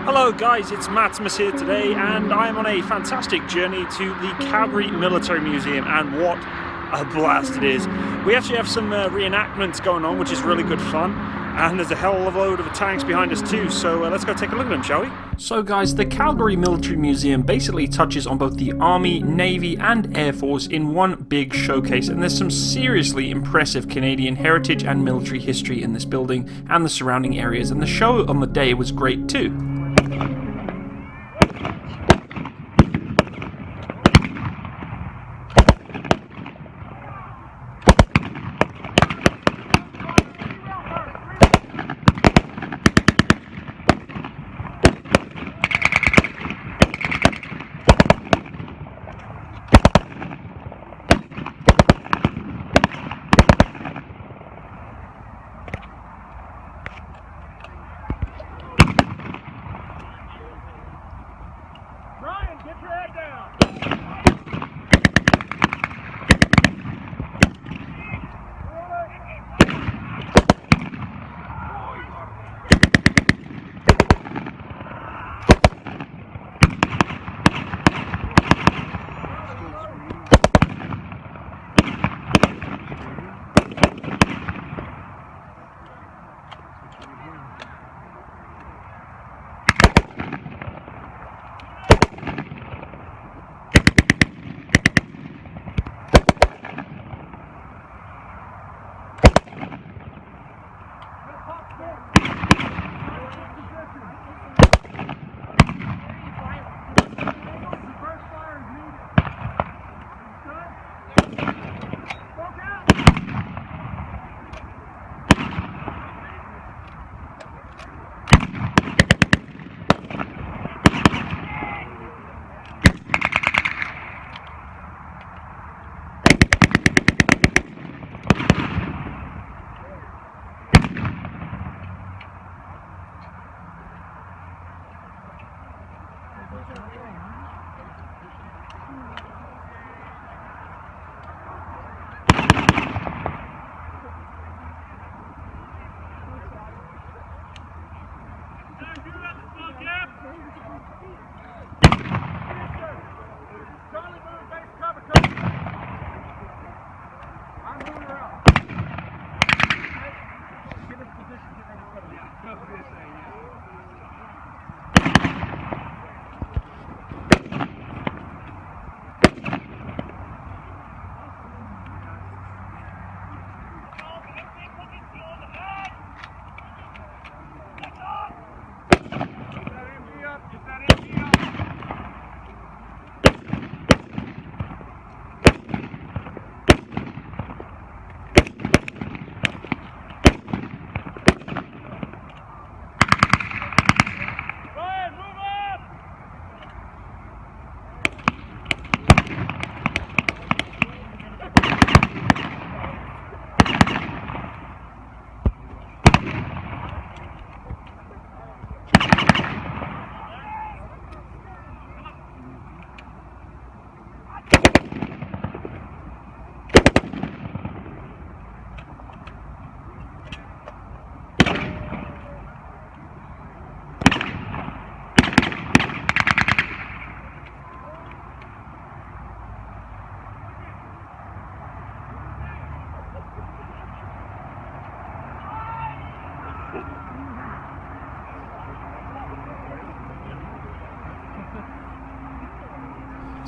Hello guys, it's Matsimus here today, and I'm on a fantastic journey to the Calgary Military Museum, and what a blast it is. We actually have some reenactments going on, which is really good fun, and there's a hell of a load of tanks behind us too, so let's go take a look at them, shall we? So guys, the Calgary Military Museum basically touches on both the Army, Navy and Air Force in one big showcase, and there's some seriously impressive Canadian heritage and military history in this building and the surrounding areas, and the show on the day was great too.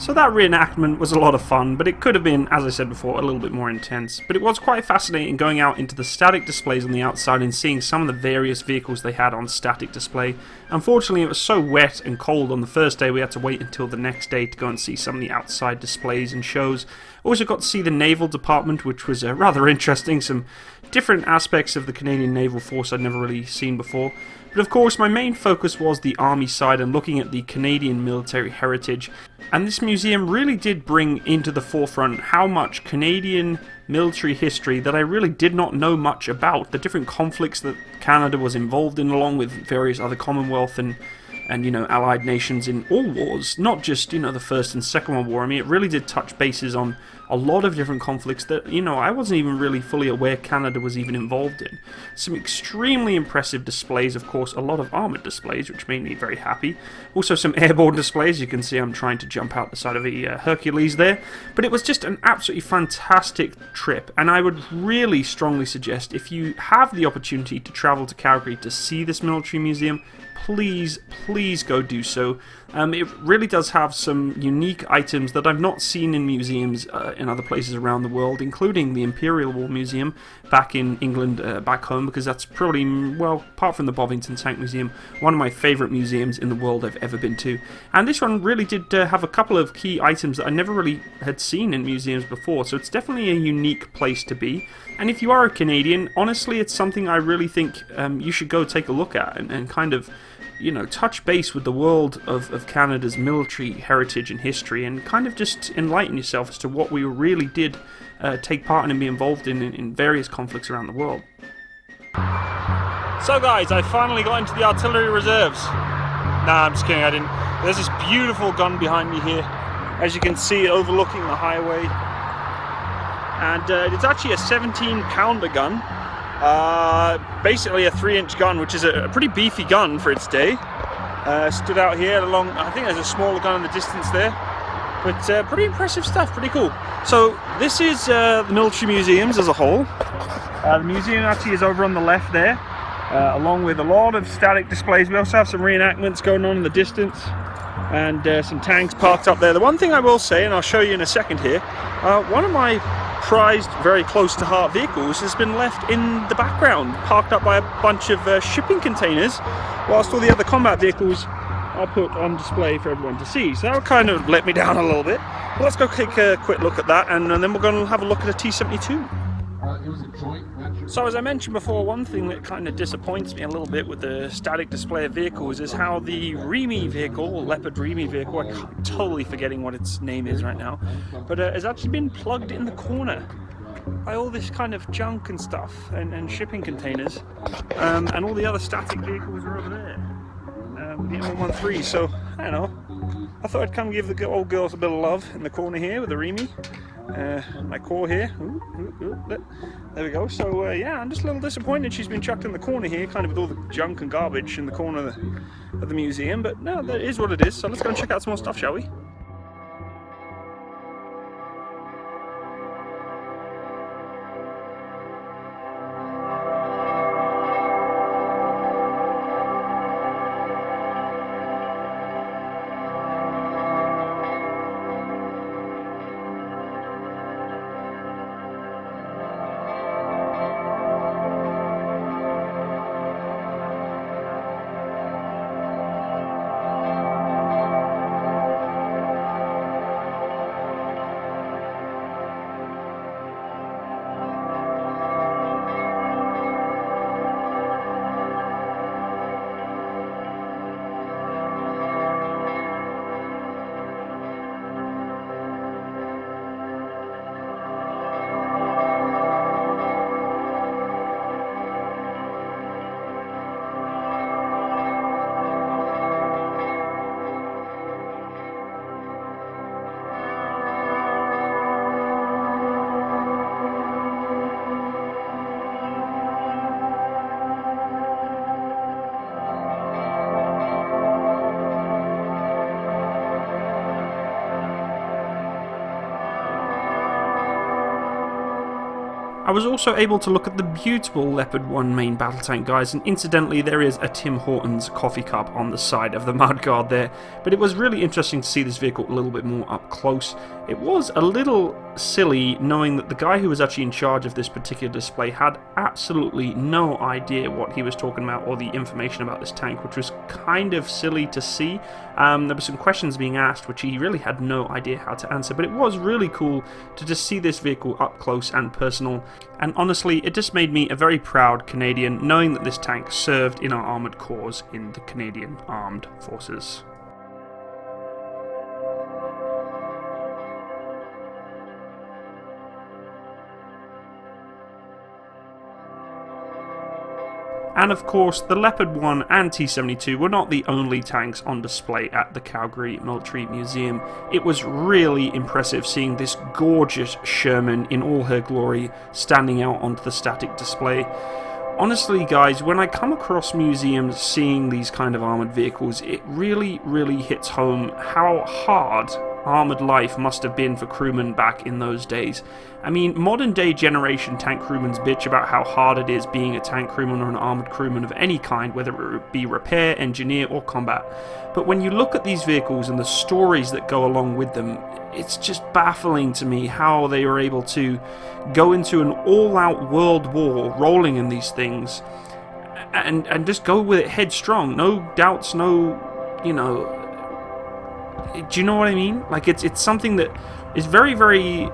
So that reenactment was a lot of fun, but it could have been, as I said before, a little bit more intense. But it was quite fascinating going out into the static displays on the outside and seeing some of the various vehicles they had on static display. Unfortunately, it was so wet and cold on the first day we had to wait until the next day to go and see some of the outside displays and shows. Also got to see the Naval department, which was rather interesting, some different aspects of the Canadian Naval Force I'd never really seen before. But of course, my main focus was the Army side and looking at the Canadian military heritage. And this museum really did bring into the forefront how much Canadian military history that I really did not know much about. The different conflicts that Canada was involved in, along with various other Commonwealth and allied nations in all wars, not just, the First and Second World War. I mean, it really did touch bases on a lot of different conflicts that, I wasn't even really fully aware Canada was even involved in. Some extremely impressive displays, of course, a lot of armoured displays, which made me very happy. Also some airborne displays. You can see I'm trying to jump out the side of a Hercules there. But it was just an absolutely fantastic trip, and I would really strongly suggest, if you have the opportunity to travel to Calgary to see this military museum, please go do so. It really does have some unique items that I've not seen in museums in other places around the world, including the Imperial War Museum back in England, back home, because that's probably, well, apart from the Bovington Tank Museum, one of my favourite museums in the world I've ever been to. And this one really did have a couple of key items that I never really had seen in museums before, so it's definitely a unique place to be. And if you are a Canadian, honestly, it's something I really think you should go take a look at and kind of, touch base with the world of Canada's military heritage and history, and kind of just enlighten yourself as to what we really did take part in and be involved in various conflicts around the world. So guys, I finally got into the artillery reserves. Nah, I'm just kidding, I didn't. There's this beautiful gun behind me here, as you can see, overlooking the highway. And it's actually a 17-pounder gun. Basically a 3-inch gun, which is a pretty beefy gun for its day. Stood out here along, I think there's a smaller gun in the distance there. But pretty impressive stuff, pretty cool. So this is the military museums as a whole. The museum actually is over on the left there, along with a lot of static displays. We also have some reenactments going on in the distance, and some tanks parked up there. The one thing I will say, and I'll show you in a second here, one of my prized, very close to heart vehicles has been left in the background, parked up by a bunch of shipping containers, whilst all the other combat vehicles are put on display for everyone to see. So that kind of let me down a little bit. But let's go take a quick look at that, and then we're going to have a look at a T-72. So as I mentioned before, one thing that kind of disappoints me a little bit with the static display of vehicles is how the Remy vehicle, Leopard Remy vehicle, I'm totally forgetting what its name is right now, but has actually been plugged in the corner by all this kind of junk and stuff, and shipping containers, and all the other static vehicles are over there, the M113. So I don't know, I thought I'd come give the old girls a bit of love in the corner here with the Remy. My core here. There we go. So yeah, I'm just a little disappointed she's been chucked in the corner here, kind of with all the junk and garbage in the corner of the museum, but no, that is what it is. So let's go and check out some more stuff, shall we? I was also able to look at the beautiful Leopard 1 main battle tank, guys, and incidentally there is a Tim Hortons coffee cup on the side of the mudguard there, but it was really interesting to see this vehicle a little bit more up close. It was a little silly knowing that the guy who was actually in charge of this particular display had absolutely no idea what he was talking about or the information about this tank, which was kind of silly to see. There were some questions being asked which he really had no idea how to answer, but it was really cool to just see this vehicle up close and personal. And honestly, it just made me a very proud Canadian knowing that this tank served in our armoured corps in the Canadian Armed Forces. And of course, the Leopard 1 and T-72 were not the only tanks on display at the Calgary Military Museum. It was really impressive seeing this gorgeous Sherman in all her glory standing out onto the static display. Honestly, guys, when I come across museums seeing these kind of armoured vehicles, it really hits home how hard armoured life must have been for crewmen back in those days. I mean, modern day generation tank crewmen bitch about how hard it is being a tank crewman or an armoured crewman of any kind, whether it be repair, engineer or combat. But when you look at these vehicles and the stories that go along with them, it's just baffling to me how they were able to go into an all-out world war rolling in these things and just go with it headstrong. No doubts, no, you know, do you know what I mean? Like, it's something that is very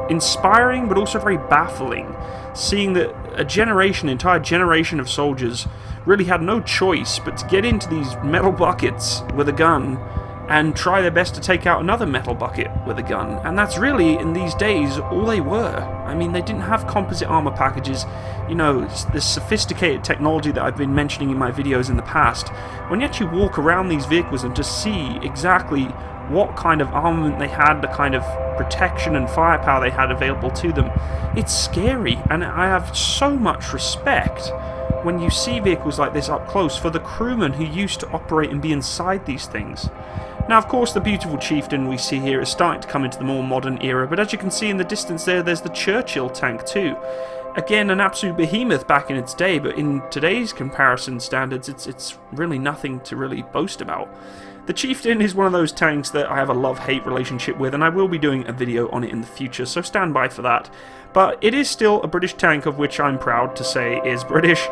inspiring, but also very baffling. Seeing that entire generation of soldiers really had no choice but to get into these metal buckets with a gun and try their best to take out another metal bucket with a gun. And that's really, in these days, all they were. I mean, they didn't have composite armor packages, you know, this sophisticated technology that I've been mentioning in my videos in the past. When you actually walk around these vehicles and just see exactly what kind of armament they had, the kind of protection and firepower they had available to them, it's scary. And I have so much respect when you see vehicles like this up close for the crewmen who used to operate and be inside these things. Now, of course, the beautiful Chieftain we see here is starting to come into the more modern era, but as you can see in the distance there's the Churchill tank too. Again, an absolute behemoth back in its day, but in today's comparison standards, it's really nothing to really boast about. The Chieftain is one of those tanks that I have a love-hate relationship with, and I will be doing a video on it in the future, so stand by for that. But it is still a British tank, of which I'm proud to say is British.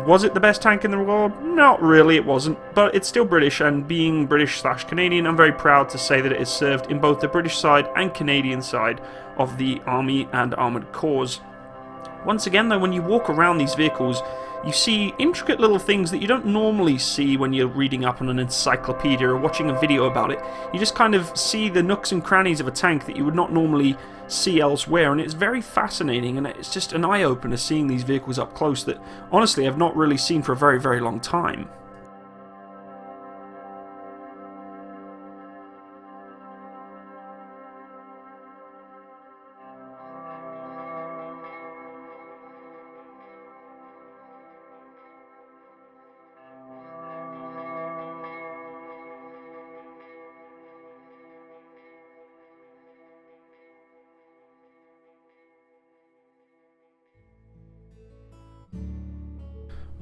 Was it the best tank in the world? Not really, it wasn't, but it's still British, and being British/Canadian, I'm very proud to say that it has served in both the British side and Canadian side of the Army and Armoured Corps. Once again, though, when you walk around these vehicles, you see intricate little things that you don't normally see when you're reading up on an encyclopedia or watching a video about it. You just kind of see the nooks and crannies of a tank that you would not normally see elsewhere, and it's very fascinating, and it's just an eye-opener seeing these vehicles up close that, honestly, I've not really seen for a very long time.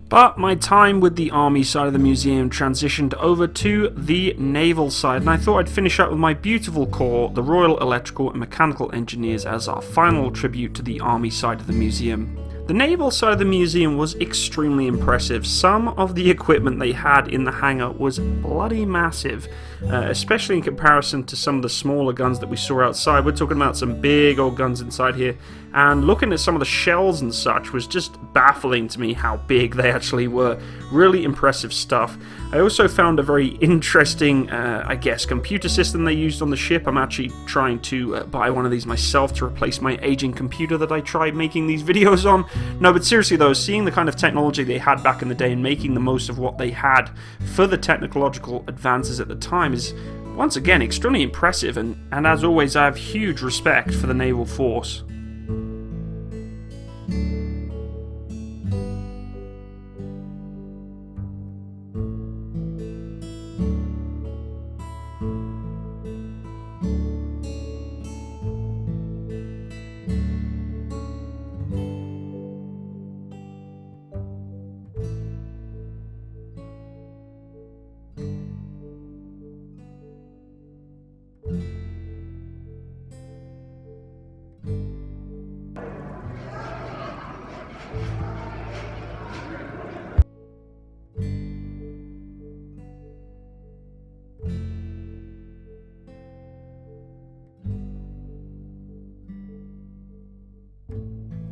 But my time with the Army side of the museum transitioned over to the Naval side, and I thought I'd finish up with my beautiful Corps, the Royal Electrical and Mechanical Engineers, as our final tribute to the Army side of the museum. The Naval side of the museum was extremely impressive. Some of the equipment they had in the hangar was bloody massive, especially in comparison to some of the smaller guns that we saw outside. We're talking about some big old guns inside here, and looking at some of the shells and such was just baffling to me how big they actually were. Really impressive stuff. I also found a very interesting, I guess, computer system they used on the ship. I'm actually trying to buy one of these myself to replace my aging computer that I tried making these videos on. No, but seriously though, seeing the kind of technology they had back in the day and making the most of what they had for the technological advances at the time is, once again, extremely impressive, and as always, I have huge respect for the naval force.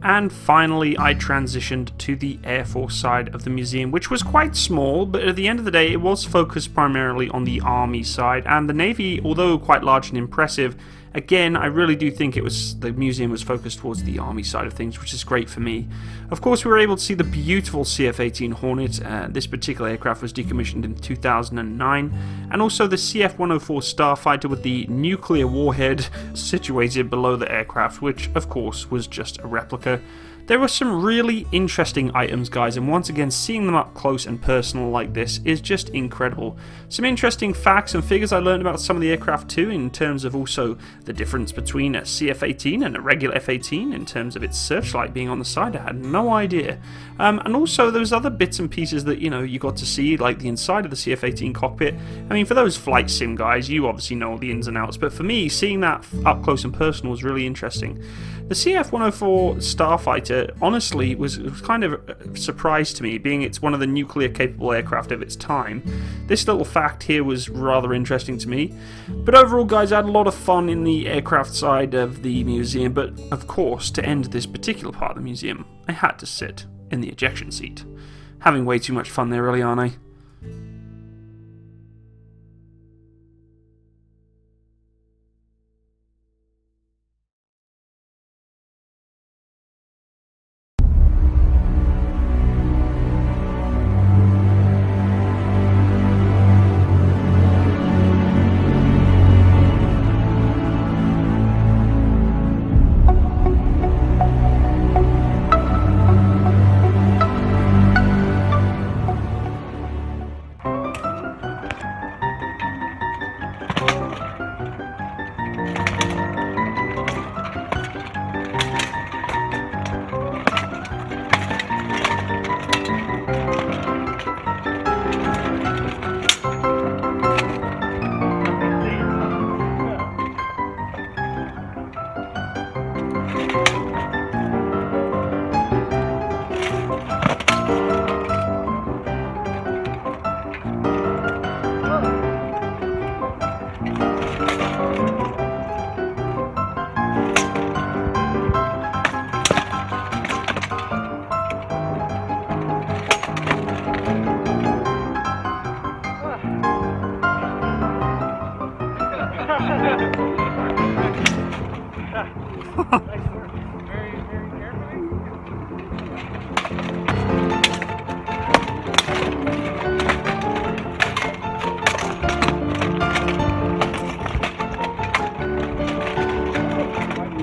And finally, I transitioned to the Air Force side of the museum, which was quite small, but at the end of the day, it was focused primarily on the Army side, and the Navy, although quite large and impressive, again, I really do think the museum was focused towards the Army side of things, which is great for me. Of course, we were able to see the beautiful CF-18 Hornet. This particular aircraft was decommissioned in 2009, and also the CF-104 Starfighter with the nuclear warhead situated below the aircraft, which, of course, was just a replica. There were some really interesting items, guys, and once again, seeing them up close and personal like this is just incredible. Some interesting facts and figures I learned about some of the aircraft too, in terms of also the difference between a CF-18 and a regular F-18 in terms of its searchlight being on the side. I had no idea. And also those other bits and pieces that, you got to see, like the inside of the CF-18 cockpit. I mean, for those flight sim guys, you obviously know all the ins and outs, but for me, seeing that up close and personal was really interesting. The CF-104 Starfighter, honestly, was kind of a surprise to me, being it's one of the nuclear-capable aircraft of its time. This little fact here was rather interesting to me. But overall, guys, I had a lot of fun in the aircraft side of the museum, but of course, to end this particular part of the museum, I had to sit in the ejection seat. Having way too much fun there, really, aren't I?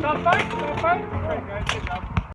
Stop fight! Stop fight! All right, guys, good job.